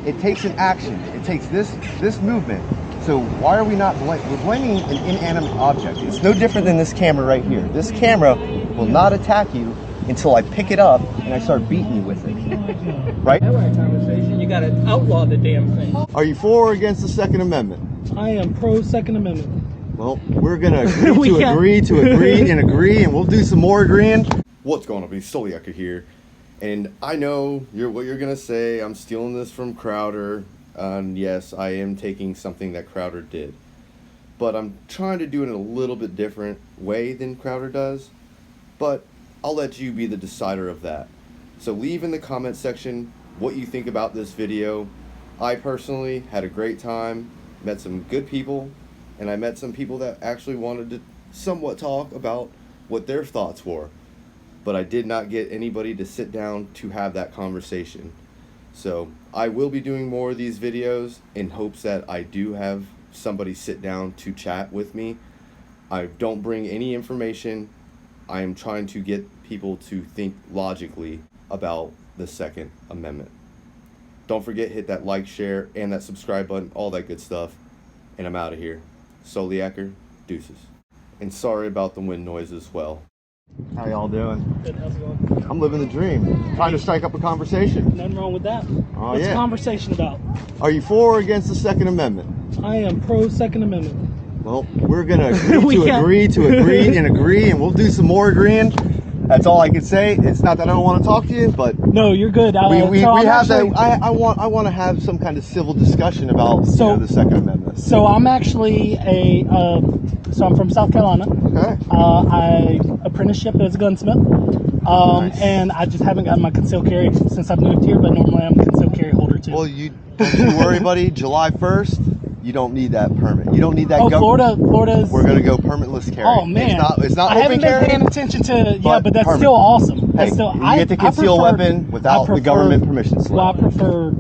it takes an action. It takes this movement. So why are we not we're blaming an inanimate object? It's no different than this camera right here. This camera will not attack you until I pick it up and I start beating you with it. Right? Conversation. You gotta outlaw the damn thing. Are you for or against the Second Amendment? I am pro Second Amendment. Well, we're gonna agree to agree, and we'll do some more agreeing. What's going on? It's Colclough here, and I know what you're gonna say. I'm stealing this from Crowder, and yes, I am taking something that Crowder did, but I'm trying to do it in a little bit different way than Crowder does. But I'll let you be the decider of that. So leave in the comment section what you think about this video. I personally had a great time, met some good people, and I met some people that actually wanted to somewhat talk about what their thoughts were. But I did not get anybody to sit down to have that conversation. So I will be doing more of these videos in hopes that I do have somebody sit down to chat with me. I don't bring any information. I am trying to get people to think logically about the Second Amendment. Don't forget, hit that like, share, and that subscribe button, all that good stuff. And I'm out of here. Colclough, deuces. And sorry about the wind noise as well. How y'all doing? Good, how's it going? I'm living the dream. Trying to strike up a conversation. Nothing wrong with that. Oh, What's yeah. the conversation about? Are you for or against the Second Amendment? I am pro Second Amendment. Well, we're gonna agree to agree, and we'll do some more agreeing. That's all I can say. It's not that I don't want to talk to you, but no, you're good. We have that. I want to have some kind of civil discussion about the Second Amendment. So I'm actually so I'm from South Carolina. Okay. I apprenticeship as a gunsmith. Nice. And I just haven't gotten my concealed carry since I've moved here, but normally I'm a concealed carry holder too. Well, don't you worry, buddy. July 1st. You don't need that permit. You don't need that. Oh, Florida's. We're gonna go permitless carry. Oh man, it's not I haven't been paying attention to. Yeah, but that's still awesome. Hey, you get to conceal a weapon without the government permission slip. Well, I prefer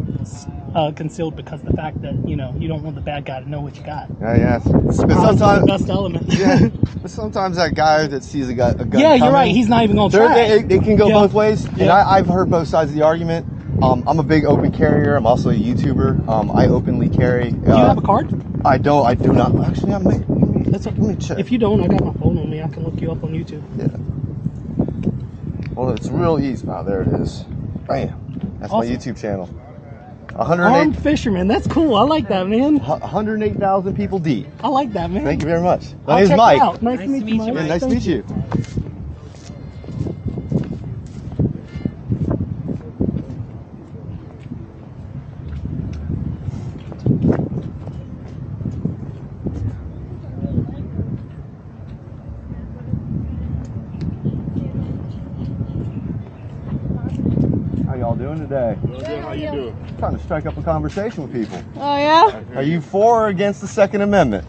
concealed because of the fact that you don't want the bad guy to know what you got. Yeah. But sometimes the best element. Yeah. But sometimes that guy that sees a gun. Yeah, you're right. He's not even gonna try. It can go both ways. Yeah. And I've heard both sides of the argument. I'm a big open carrier. I'm also a YouTuber. I openly carry. Do you have a card? I don't. I do not. Actually, Let me check. If you don't, I got my phone on me. I can look you up on YouTube. Yeah. Well, it's real easy. Oh, there it is. Bam. That's awesome. My YouTube channel. 108 Armed Fisherman. That's cool. I like that, man. 108,000 people deep. I like that, man. Thank you very much. My name's Mike. Nice to meet you, Mike. Yeah, nice to meet you. How y'all doing today? Good, how you doing? Trying to strike up a conversation with people. Oh, yeah? Are you for or against the Second Amendment?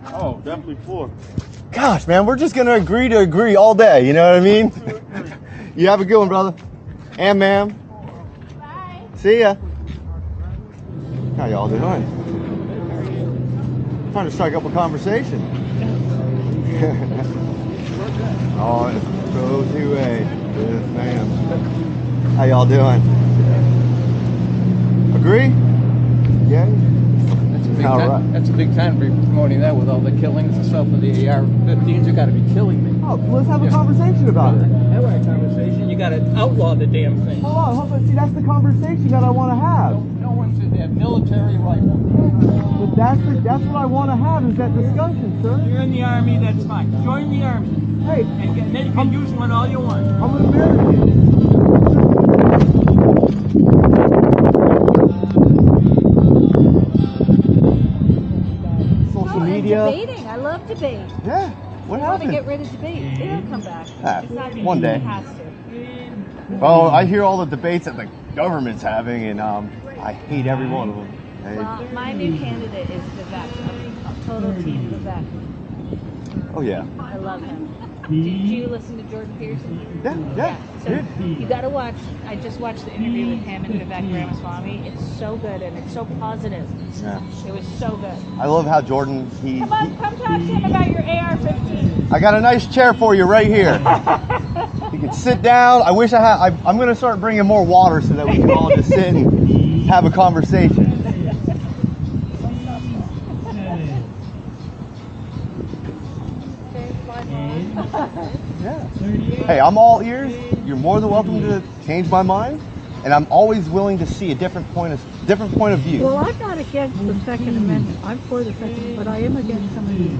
Oh, definitely for. Gosh, man, we're just going to agree all day. You know what I mean? You have a good one, brother. And ma'am. Bye. See ya. How y'all doing? Trying to strike up a conversation. Oh, it's go to a. Yes, ma'am. How y'all doing? Agree? Yeah? That's a big time to be promoting that with all the killings and stuff with the AR-15s. You got to be killing me. Oh, let's have a conversation about it. Have a conversation. You got to outlaw the damn thing. Hold on. See, that's the conversation that I want to have. No one should have military rifles. But that's what I want to have is that discussion, sir. You're in the Army, that's fine. Join the Army. Hey, And then you can use one all you want. I'm an American. Social media. Debating. I love debate. Yeah. What I want to happened? get rid of debate. It'll come back. It's not gonna one day. It has to. Well, I hear all the debates that the government's having, and I hate every one of them. Well, my new candidate is Vivek. I'm total team Vivek. Oh yeah. I love him. Did you listen to Jordan Peterson? Yeah. So you got to watch. I just watched the interview with him and Vivek Ramaswamy. It's so good and it's so positive. Yeah. It was so good. I love how Jordan. Come on, come talk to him about your AR-15. I got a nice chair for you right here. You can sit down. I wish I had. I'm going to start bringing more water so that we can all just sit and have a conversation. Yeah. Hey, I'm all ears. You're more than welcome to change my mind, and I'm always willing to see a different point of view. Well, I'm not against the Second Amendment. I'm for the Second, but I am against some of these.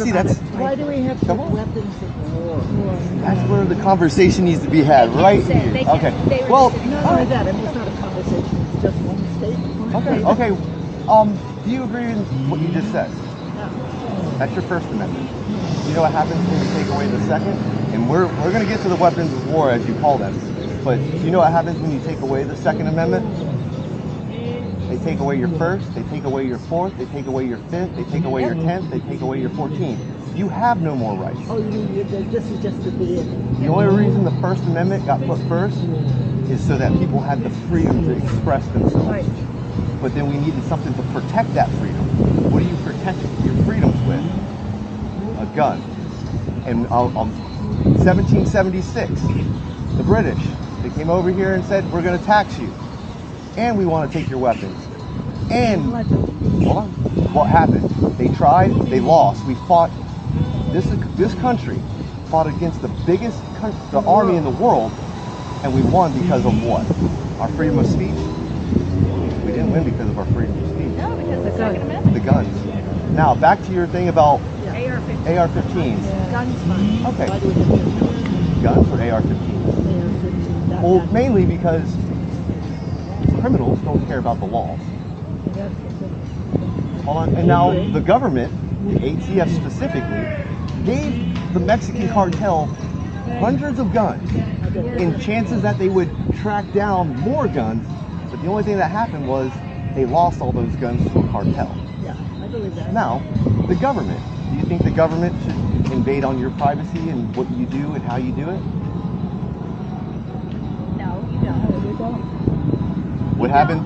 See, that's Why do we have weapons of war? That's where the conversation needs to be had, right here. Okay. Well, Not only that. I mean, it's not a conversation. It's just one statement. okay. Do you agree with what you just said? That's your First Amendment. You know what happens when you take away the Second? And we're going to get to the weapons of war, as you call them. But do you know what happens when you take away the Second Amendment? They take away your First, they take away your Fourth, they take away your Fifth, they take away your 10th, they take away your 14th. You have no more rights. Oh, you mean this is just the beginning? The only reason the First Amendment got put first is so that people had the freedom to express themselves. Right. But then we needed something to protect that freedom. What do you protect your freedoms with? A gun. And 1776, the British, they came over here and said, we're going to tax you. And we want to take your weapons. And, hold on, what happened? They tried, they lost. We fought, this country fought against the biggest army in the world, and we won because of what? Our freedom of speech? We didn't win because of our freedom of speech. No, because the Second Amendment. The guns. Now, back to your thing about AR-15. AR-15s. Guns, fine. Okay. Why do we have Guns or AR-15s? AR-15? Well, mainly because criminals don't care about the laws. Hold on. And now the government, the ATF specifically, gave the Mexican cartel hundreds of guns in chances that they would track down more guns. But the only thing that happened was they lost all those guns to a cartel. Yeah, I believe that. Now, the government. Do you think the government should invade on your privacy and what you do and how you do it? No, you don't. What happened?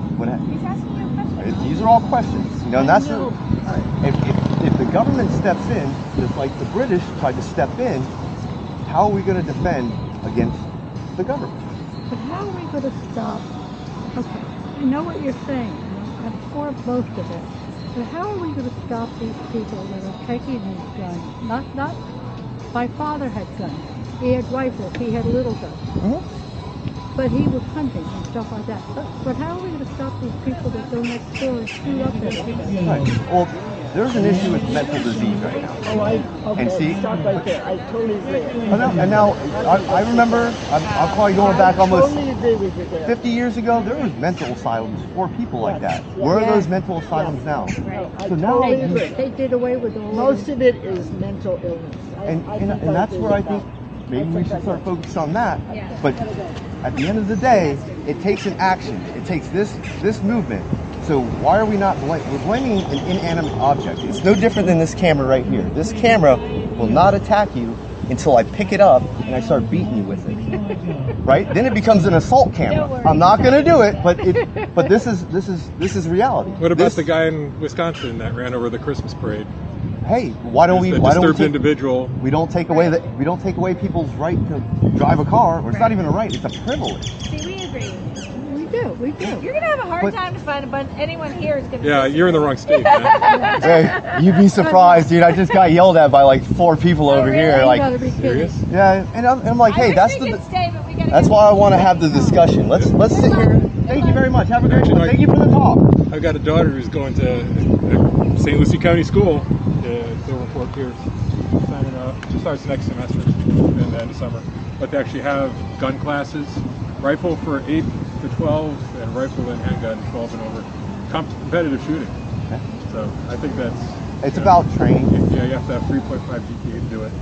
He's asking you a question. These are all questions, you know, and that's if the government steps in, just like the British tried to step in, how are we going to defend against the government? But how are we going to stop? Okay, I know what you're saying. I'm for both of it. But how are we going to stop these people that are taking these guns? Not. My father had guns. He had rifles. He had little guns. Mm-hmm. But he was hunting and stuff like that. But how are we going to stop these people that go next door and shoot up everybody? Right. Well, there's an issue with mental disease right now. Okay, And see, stop right there. I totally agree. and now I remember, I'm probably going back almost totally agree with you there. 50 years ago, there was mental asylums for people like that. Where are those mental asylums now? I So now, totally agree. They did away with all most of it is mental illness. and that's where I think maybe we should start focusing on that. But at the end of the day, it takes an action. It takes this movement. So why are we not we're blaming an inanimate object? It's no different than this camera right here. This camera will not attack you until I pick it up and I start beating you with it. Right? Then it becomes an assault camera. I'm not going to do it, but this is reality. What about the guy in Wisconsin that ran over the Christmas parade? Hey, why don't we disturbed individual? We don't take away people's right to drive a car. Or it's not even a right; it's a privilege. See, we agree. We do. You're going to have a hard time to find anyone here is going to. Yeah, you're in the wrong state, man. Hey, you'd be surprised, dude. I just got yelled at by like 4 people over here. You Like, gotta be kidding. Serious? yeah, and I'm like, hey, that's That's why I want to have the discussion. Let's sit here. Thank you very much. Have a great one. Thank you for the talk. I've got a daughter who's going to St. Lucie County School. It's over Fort Pierce. Signing up. She starts next semester in the end of summer. But they actually have gun classes, rifle for 8 to 12, and rifle and handgun 12 and over. Competitive shooting. Okay. So I think It's about training. Yeah, you have to have 3.5 GPA to do it.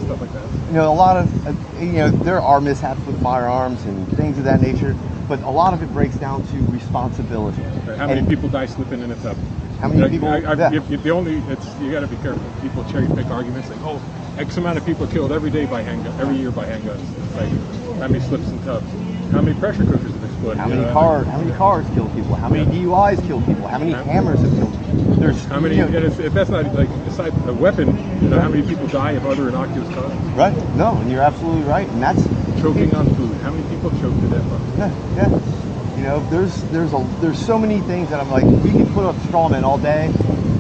Stuff like that. You know, a lot of there are mishaps with firearms and things of that nature, but a lot of it breaks down to responsibility. Right. How many people die slipping in a tub? How many people? You got to be careful. People cherry pick arguments like, oh, X amount of people killed every year by handguns. It's like, how many slips in tubs? How many pressure cookers have exploded? How many cars kill people? How many DUIs kill people? How many hammers have killed people? There's how many? If that's not like aside a weapon, how many people die of other innocuous causes? Right. No, and you're absolutely right, and that's choking on food. How many people choke to death on food? Yeah. know, there's so many things that I'm like, we can put up straw men all day.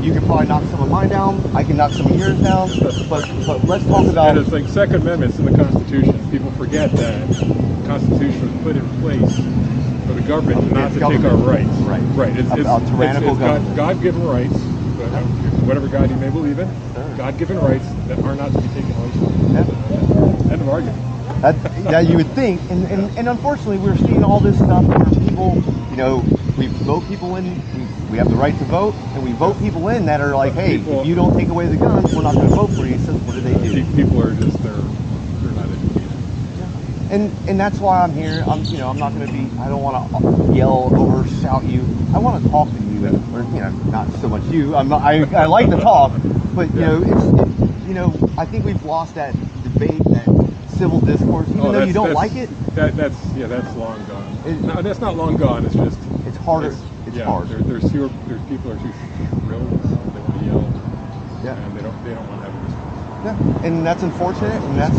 You can probably knock some of mine down. I can knock some of yours down. But let's talk about. And it's like Second Amendment's in the Constitution. People forget that the Constitution was put in place for the government not to take our rights. Right. Right. It's tyrannical government. God-given rights, whatever God you may believe in, God-given rights that are not to be taken away from you. Yeah. End of argument. That you would think, and unfortunately, we're seeing all this stuff where people, you know, we vote people in. We have the right to vote, and we vote people in that are like, hey, if you don't take away the guns, we're not going to vote for you. So what do they do? People are just they're not educated. And that's why I'm here. I'm not going to be. I don't want to yell or shout you. I want to talk to you, or not so much you. I like to talk, but I think we've lost that debate, that civil discourse, even though you don't like it. That's long gone. No, that's not long gone. It's just it's harder. It's hard. There's people are too shrill. They want to yell. Yeah. And they don't want to have a discourse. Yeah. And that's unfortunate. And that's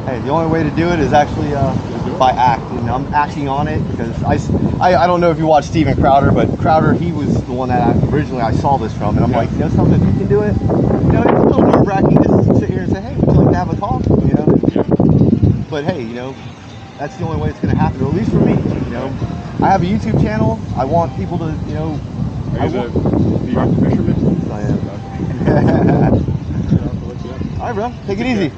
hey, the only way to do it is actually by act. And I'm acting on it because I don't know if you watch Steven Crowder, but Crowder, he was the one that originally I saw this from, and I'm like, something, if you can do it, it's a little nerve-wracking to sit here and say, hey, we'd like to have a talk, Yeah. But hey, that's the only way it's going to happen, or at least for me, I have a YouTube channel. I want people to, Are you the fisherman? I am. All right, bro. Take it easy.